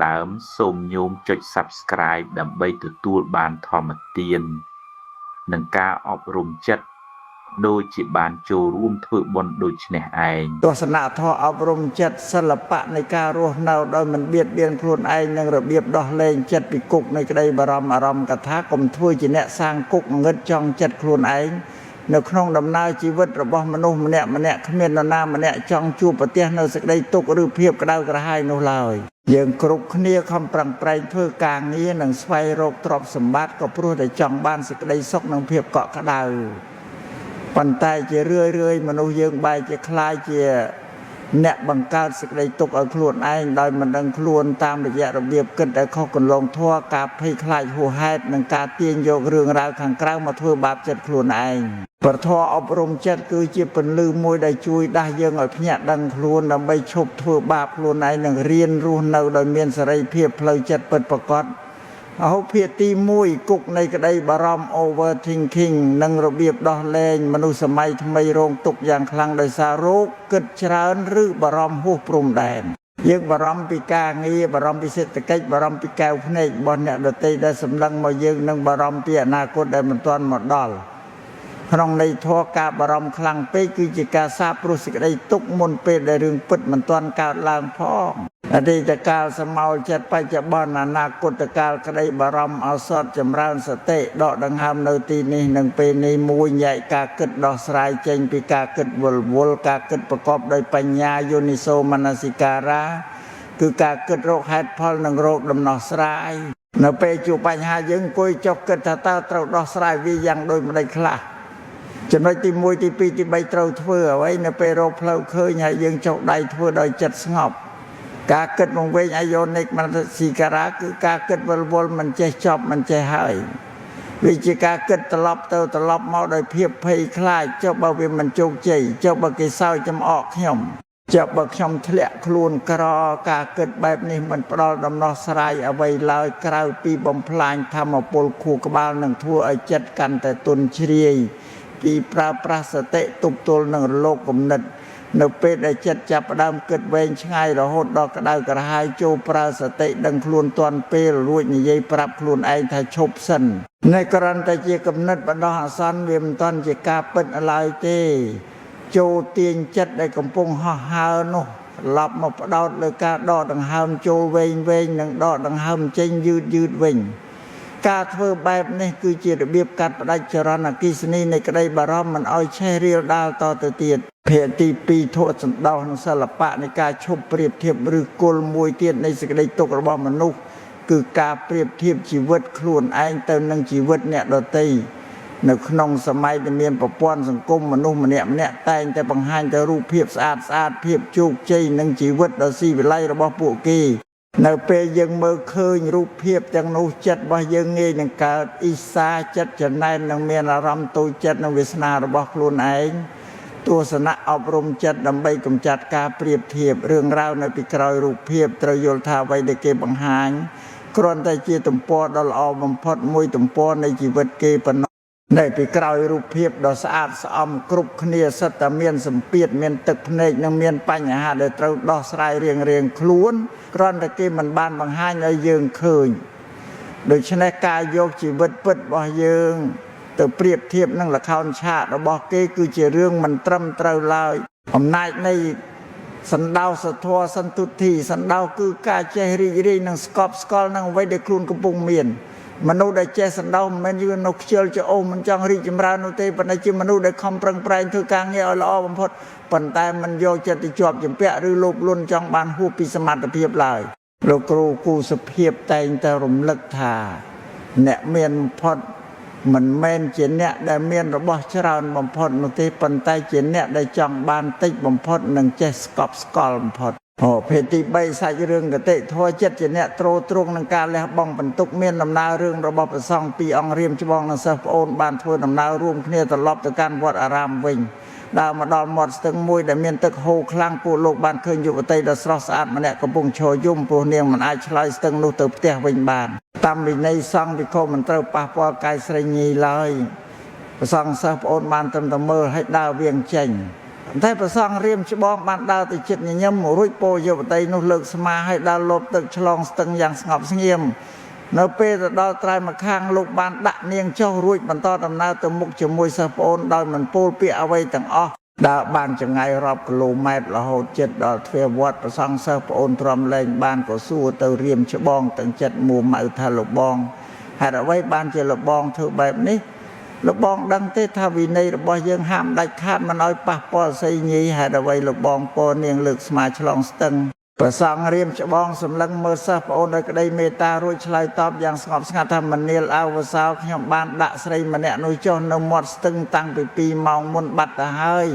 ដើមសូមញោមចុច Subscribe ដើម្បីទទួលបានធម្មទាននិងការអប់រំចិត្តដូចជាបានចូលរួមធ្វើបុណ្យដូចនេះឯងទស្សនៈធម៌អប់រំចិត្តសិល្បៈនៃការរស់នៅដោយមិនបៀតបៀនខ្លួនឯងនិងរបៀបដោះលែងចិត្តពីគុកនៃក្តីបារម្ភអារម្មណ៍កថាកុំធ្វើជាអ្នកសាងគុកងឹតចង់ចិត្តខ្លួនឯងនៅក្នុងដំណើរជីវិតរបស់មនុស្សម្នាក់គ្មាននរណាម្នាក់ចង់ជួបប្រទះនៅសេចក្តីទុក្ខឬភាពក្តៅក្រហាយនោះឡើយយើងគ្រប់គ្នាខំប្រឹងប្រែងធ្វើការងារនិងស្វែងរកទ្រព្យសម្បត្តិក៏ព្រោះតែចង់បានសេចក្តីសុខនិងភាពកក់ក្តៅប៉ុន្តែជារឿយមនុស្សយើងបែរជាខ្លាចជាអ្នកបង្កើតសេចក្តីទុក្ខឲ្យខ្លួនឯងដោយមិនដឹងខ្លួនតាមរយៈរបៀបគិតដែលខុសគន្លងធម៌ការភ័យខ្លាចហួសហេតុនិងការទាញយករឿងរ៉ាវខាងក្រៅមកធ្វើបាបចិត្តខ្លួនឯងប្រធមអប់រំចិត្តគឺជាពន្លឺមួយដែលជួយដាស់យើងឲ្យភ្ញាក់ដឹងខ្លួនដើម្បីឈប់ធ្វើបាបខ្លួនឯងនិងរៀនរស់នៅដោយមានសេរីភាពផ្លូវចិត្តពិតប្រាកដភាគទី1គុកនៃក្តីបារម្ភ overthinking និងរបៀបដោះលែងមនុស្សសម័យថ្មីរងទុក្ខយ៉ាងខ្លាំងដោយសាររោគគិតច្រើនឬបារម្ភហួសព្រំដែនយើងបារម្ភពីការងារបារម្ភពីសេដ្ឋកិច្ចបារម្ភពីកែវភ្នែករបស់អ្នកដទៃដែលសម្លឹងមកយើងនិងបារម្ភពីអនាគតដែលមិនទាន់មកដល់ក្នុងន័យធម៌ការបារម្ភខ្លាំងពេកគឺជាការសាបព្រោះសេចក្តីទុក្ខមុនពេលដែលរឿងពិតមិនទាន់កើតឡើងផងអតីតកាលសមោលចិត្តបច្ចុប្បន្នអនាគតកាលក្តីបារម្ភអសតចម្រើនសតិដកដង្ហើមនៅទីនេះនិងពេលនេះមួយញែកការគិតដោះស្រាយចេញពីការគិតវល់ការគិតប្រកបដោយបញ្ញាយោនិសូមនសិការាគឺការគិតរកហេតុផលនិងរកដំណោះស្រាយនៅពេលជួបបញ្ហាយើងអង្គុយចុះគិតថាតើត្រូវដោះស្រាយវាយ៉ាងដូចម្តេចខ្លះចំណុចទី1ទី2ទី3ត្រូវធ្វើអ្វីនៅពេលរកផ្លូវឃើញហើយយើងចុះដៃធ្វើដោយចិត្តស្ងប់ការគិតមកវិញអាយោនិកមនសិការាគឺការគិតវល់មិនចេះចប់មិនចេះហើយវាជាការគិតត្រឡប់ទៅត្រឡប់មកដោយភាពភ័យខ្លាចចុះបើវាមិនជោគជ័យចុះបើគេសើចចំអកខ្ញុំចុះបើខ្ញុំធ្លាក់ខ្លួនក្រការគិតបែបនេះមិនផ្ដល់ដំណោះស្រាយអ្វីឡើយក្រៅពីបំផ្លាញធម្មពលខួរក្បាលនិងធ្វើឲ្យចិត្តកាន់តែទន់ជ្រាយពីប្រើប្រាស់សតិទប់ទល់នឹងរលកគំនិតនៅពេលដែលចិត្តចាប់ផ្ដើមគិតវែងឆ្ងាយរហូតដល់ក្តៅក្រហាយចូលប្រើសតិដឹងខ្លួនទាន់ពេលរួចនិយាយប្រាប់ខ្លួនឯងថាឈប់សិននៅគ្រាន់តែជាគំនិតបណ្ដោះអាសន្នវាមិនទាន់ជាការពិតឡើយទេចូលទាញចិត្តដែលកំពុងហោះហើរនោះត្រឡប់មកផ្ដោតលើការដកដង្ហើមចូលវែងនិងដកដង្ហើមចេញយឺតវិញការធ្វើបែបនេះគឺជារបៀបកាត់ផ្តាច់ចរន្តអគ្គិសនីនៃក្តីបារម្ភមិនឲ្យឆេះរាលដាលតទៅទៀតភាគទី2ធម៌សន្តោសនិងសិល្បៈនៃការឈប់ប្រៀបធៀបឬគល់មួយទៀតនៃសេចក្តីទុក្ខរបស់មនុស្សគឺការប្រៀបធៀបជីវិតខ្លួនឯងទៅនឹងជីវិតអ្នកដទៃនៅក្នុងសម័យដែលមានប្រព័ន្ធសង្គមមនុស្សម្នាក់តែងតែបង្ហាញតែរូបភាពស្អាតភាពជោគជ័យនិងជីវិតដ៏ស៊ីវិល័យរបស់ពួកគេនៅពេលយើងមើលឃើញរូបភាពទាំងនោះចិត្តរបស់យើងងាយនឹងកើតអ៊ីសាចិត្តចំណែននឹងមានអារម្មណ៍តូចចិត្តនិងវាសនារបស់ខ្លួនឯងទស្សនៈអប់រំចិត្តដើម្បីកម្ចាត់ការប្រៀបធៀបរឿងរ៉ាវនៅពីក្រោយរូបភាពត្រូវយល់ថាអ្វីដែលគេបង្ហាញគ្រាន់តែជាទំព័រដ៏ល្អបំផុតមួយទំព័រនៃជីវិតគេប៉ុណ្ណោះនៅពីក្រោយរូបភាពដ៏ស្អាតស្អំគ្រប់គ្នាសិតតែមានសម្ពាធមានទឹកភ្នែកនិងមានបញ្ហាដែលត្រូវដោះស្រាយរៀងខ្លួនគ្រាន់តែគេមិនបានបង្ហាញឲ្យយើងឃើញដូច្នេះការយកជីវិតពិតរបស់យើងទៅប្រៀបធៀបនឹងល្ខោនឆាករបស់គេគឺជារឿងមិនត្រឹមត្រូវឡើយអំណាចនៃសណ្ដោសធម៌សន្ទុតិសណ្ដោគឺការចេះរីករាយនឹងស្កប់ស្កល់នឹងអ្វីដែលខ្លួនកំពុងមានមនុស្សដែលចេះសណ្ដោសមិនមែនយើងនៅខ្ជិលច្អូសមិនចង់រីកចម្រើននោះទេប៉ុន្តែជាមនុស្សដែលខំប្រឹងប្រែងធ្វើការងារឲ្យល្អបំផុតប៉ុន្តែមិនយកចិត្តទៅជាប់ជំពាក់ឬលោភលន់ចង់បានហួសពីសមត្ថភាពឡើយលោកគ្រូគូសុភាពតែងតែរំលឹកថាអ្នកមានបំផុតមិនមែនជាអ្នកដែលមានរបស់ច្រើនបំផុតនោះទេប៉ុន្តែជាអ្នកដែលចង់បានតិចបំផុតនិងចេះស្កប់ស្កល់បំផុតភេទទី3សាច់រឿងកតិធម៌ចិត្តជាអ្នកទ្រទ្រង់នឹងការលះបង់បន្ទុកមានដំណើររឿងរបស់ព្រះសង្ឃពីរអង្គរៀមច្បងនិងសិស្សប្អូនបានធ្វើដំណើររួមគ្នាត្រឡប់ទៅកាន់វត្តអារាមវិញដើរមកដល់មាត់ស្ទឹងមួយដែលមានទឹកហូរខ្លាំងពួកលោកបានឃើញយុវតីដ៏ស្រស់ស្អាតម្នាក់កំពុងឈរយំព្រោះនាងមិនអាចឆ្លើយស្ទឹងនោះទៅផ្ទះវិញបានតាមវិន័យសង្ឃភិក្ខុមិនត្រូវប៉ះពាល់កាយស្រីញីឡើយព្រះសង្ឃសិស្សប្អូនបានត្រឹមតែមើលឲ្យដើរវៀងចេញ តែប្រសងរៀមច្បងបានដើរទៅចិត្តញញឹមរួចពោយុវតីនោះលើកស្មាឲ្យដើរលបទឹកឆ្លងស្ទឹងយ៉ាងស្ងប់ស្ងៀមនៅពេលទៅដល់ត្រៃម្ខាងលោកបានដាក់នាងចុះរួចបន្តដំណើរទៅមុខជាមួយសិស្សប្អូនដោយមិនពោលពាក្យអ្វីទាំងអស់ដើរបានចង្ងាយរាប់គីឡូម៉ែត្ររហូតជិតដល់ទ្វារវត្តប្រសងសិស្សប្អូនទ្រាំលែងបានក៏សួរទៅរៀមច្បងទាំងចិត្តមួម៉ៅថាលោកបងហេតុអ្វីបានជាលោកបងធ្វើបែបនេះលោកបងដឹងទេថាវិន័យរបស់យើងហាមដាច់ខាតមិនឲ្យប៉ះពាល់សីញីហេតុអ្វីលោកបងពោនាងលើកស្មាឆ្លងស្ទឹងព្រះសង្ឃរៀមច្បងសម្លឹងមើលសិស្សប្អូនដោយក្តីមេត្តារួចឆ្លើយតបយ៉ាងស្ងប់ស្ងាត់ថាមនាលអវសោខ្ញុំបានដាក់ស្រីម្នាក់នោះចុះនៅមាត់ស្ទឹងតាំងពី2ម៉ោងមុនបាត់ទៅហើយ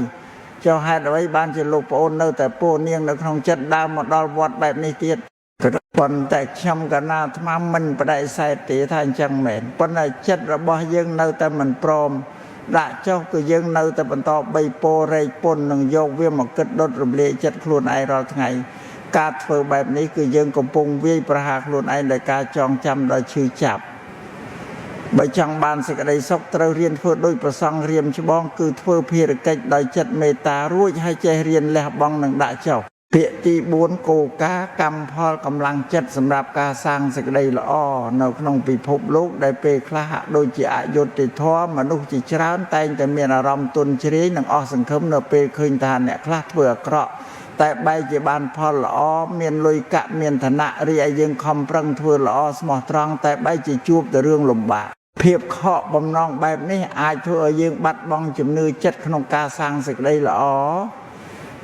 ចុះហេតុអ្វីបានជាលោកប្អូននៅតែពោនាងនៅក្នុងចិត្តដើមមកដល់វត្តបែបនេះទៀតប៉ុន្តែខ្ញុំកណាអាត្មាមិនបដិសេធទេថាអញ្ចឹងមែនប៉ុន្តែចិត្តរបស់យើងនៅតែមិនព្រមដាក់ចុះគឺយើងនៅតែបន្តបីពោរែកពុននឹងយកវាមកគិតដុតរំលាយចិត្តខ្លួនឯងរាល់ថ្ងៃការធ្វើបែបនេះគឺយើងកំពុងវាយប្រហារខ្លួនឯងដោយការចងចាំដល់ឈឺចាប់បើចង់បានសេចក្តីសុខត្រូវរៀនធ្វើដោយប្រសង់រៀមច្បងគឺធ្វើភារកិច្ចដោយចិត្តមេត្តារួចហើយចេះរៀនលះបង់និងដាក់ចុះពាក្យទី4គោលការណ៍កម្មផលកម្លាំងចិត្តសម្រាប់ការសាងសេចក្តីល្អនៅក្នុងពិភពលោកដែលពេលខ្លះដូចជាអយុត្តិធម៌មនុស្សជាច្រើនតែងតែមានអារម្មណ៍ទន់ជ្រាយនិងអស់សង្ឃឹមនៅពេលឃើញថាអ្នកខ្លះធ្វើអាក្រក់តែបែរជាបានផលល្អមានលុយកាក់មានឋានៈរីឯយើងខំប្រឹងធ្វើល្អស្មោះត្រង់តែបែរជាជួបតែរឿងលំបាកភាពខកបំណងបែបនេះអាចធ្វើឲ្យយើងបាត់បង់ជំនឿចិត្តក្នុងការសាងសេចក្តីល្អ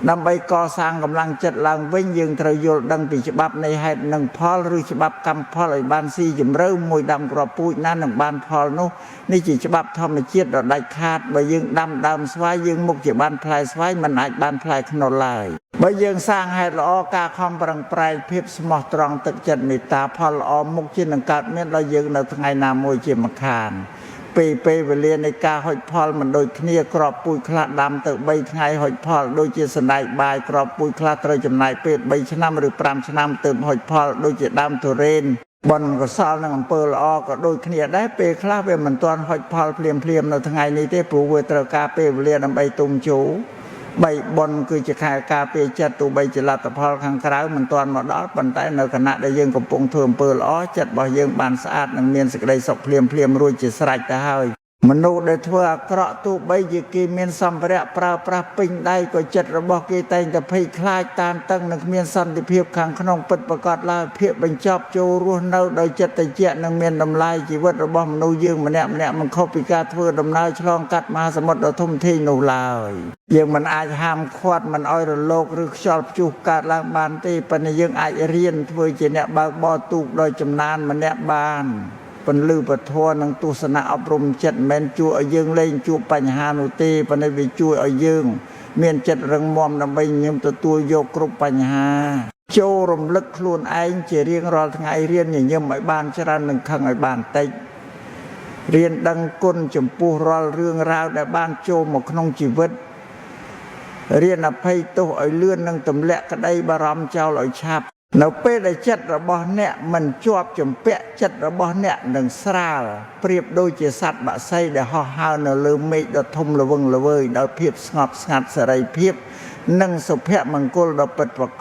ដើម្បីកសាងកម្លាំងចិត្តឡើងវិញយើងត្រូវយល់ដឹងពីច្បាប់នៃហេតុនិងផលឬច្បាប់កម្មផលឲ្យបានស៊ីជម្រៅមួយដាំគ្រាប់ពូជណានឹងបានផលនោះនេះជាច្បាប់ធម្មជាតិដ៏ដាច់ខាតបើយើងដាំដើមស្វាយយើងមុខជាបានផ្លែស្វាយមិនអាចបានផ្លែខ្នុរឡើយបើយើងសាងហេតុល្អការខំប្រឹងប្រែងភាពស្មោះត្រង់ទឹកចិត្តមេត្តាផលល្អមុខជានឹងកើតមានដល់យើងនៅថ្ងៃណាមួយជាមិនខានពេលវេលានៃការហុចផលមិនដូចគ្នាក្របពូជខ្លះដាំទៅ3ថ្ងៃហុចផលដូចជាសណ្ដែកបាយក្របពូជខ្លះត្រូវចំណាយពេល3ឆ្នាំឬ5ឆ្នាំទើបហុចផលដូចជាដើមទុរេនបុណ្យកុសលនិងអំពើល្អក៏ដូចគ្នាដែរពេលខ្លះវាមិនទាន់ហុចផលភ្លាមនៅថ្ងៃនេះទេព្រោះវាត្រូវការពេលវេលាដើម្បីទុំជោបីបុណ្យគឺជាខែការពារចិត្តទោះបីជាលទ្ធផលខាងក្រៅមិនទាន់មកដល់ប៉ុន្តែនៅគណៈដែលយើងកំពុងធ្វើអំពើល្អចិត្តរបស់យើងបានស្អាតនិងមានសេចក្តីសុខភ្លាមរួចជាស្រេចទៅហើយមនុស្សដែលធ្វើអាក្រក់ទោះបីជាគេមានសម្ភារៈប្រើប្រាស់ពេញដៃក៏ចិត្តរបស់គេតែងតែភ័យខ្លាចតានតឹងនិងគ្មានសន្តិភាពខាងក្នុងពិតប្រាកដឡើយភាពបញ្ចប់ចូលរស់នៅដោយចិត្តត្រជាក់និងមានតម្លៃជីវិតរបស់មនុស្សយើងម្នាក់មិនខុសពីការធ្វើដំណើរឆ្លងកាត់មហាសមុទ្រដ៏ធំធេងនោះឡើយយើងមិនអាចហាមឃាត់មិនឲ្យរលកឬខ្យល់ព្យុះកើតឡើងបានទេប៉ុន្តែយើងអាចរៀនធ្វើជាអ្នកបើកបរទូកដោយចំណានម្នាក់បានពន្លឺពធនិងទស្សនៈអប់រំចិត្តមិនមែនជួយឲ្យយើងលែងជួបបញ្ហានោះទេប៉ុន្តែវាជួយឲ្យយើងមានចិត្តរឹងមាំដើម្បីញញឹមទទួលយកគ្រប់បញ្ហាចូលរំលឹកខ្លួនឯងជារៀងរាល់ថ្ងៃរៀនញញឹមឲ្យបានច្រើននិងខឹងឲ្យបានតិចរៀនដឹងគុណចំពោះរាល់រឿងរ៉ាវដែលបានចូលមកក្នុងជីវិតរៀនអភ័យទោសឲ្យលឿននិងទម្លាក់ក្តីបារម្ភចោលឲ្យឆាប់នៅពេលដែលចិត្តរបស់អ្នកមិនជាប់ជំពាក់ចិត្តរបស់អ្នកនឹងស្រាលប្រៀបដូចជាសត្វបក្សីដែលហោះហើរនៅលើមេឃដ៏ធំល្វឹងល្វើយដោយភាពស្ងប់ស្ងាត់សេរីភាពនិងសុភមង្គលដ៏ពិតប្រាកដ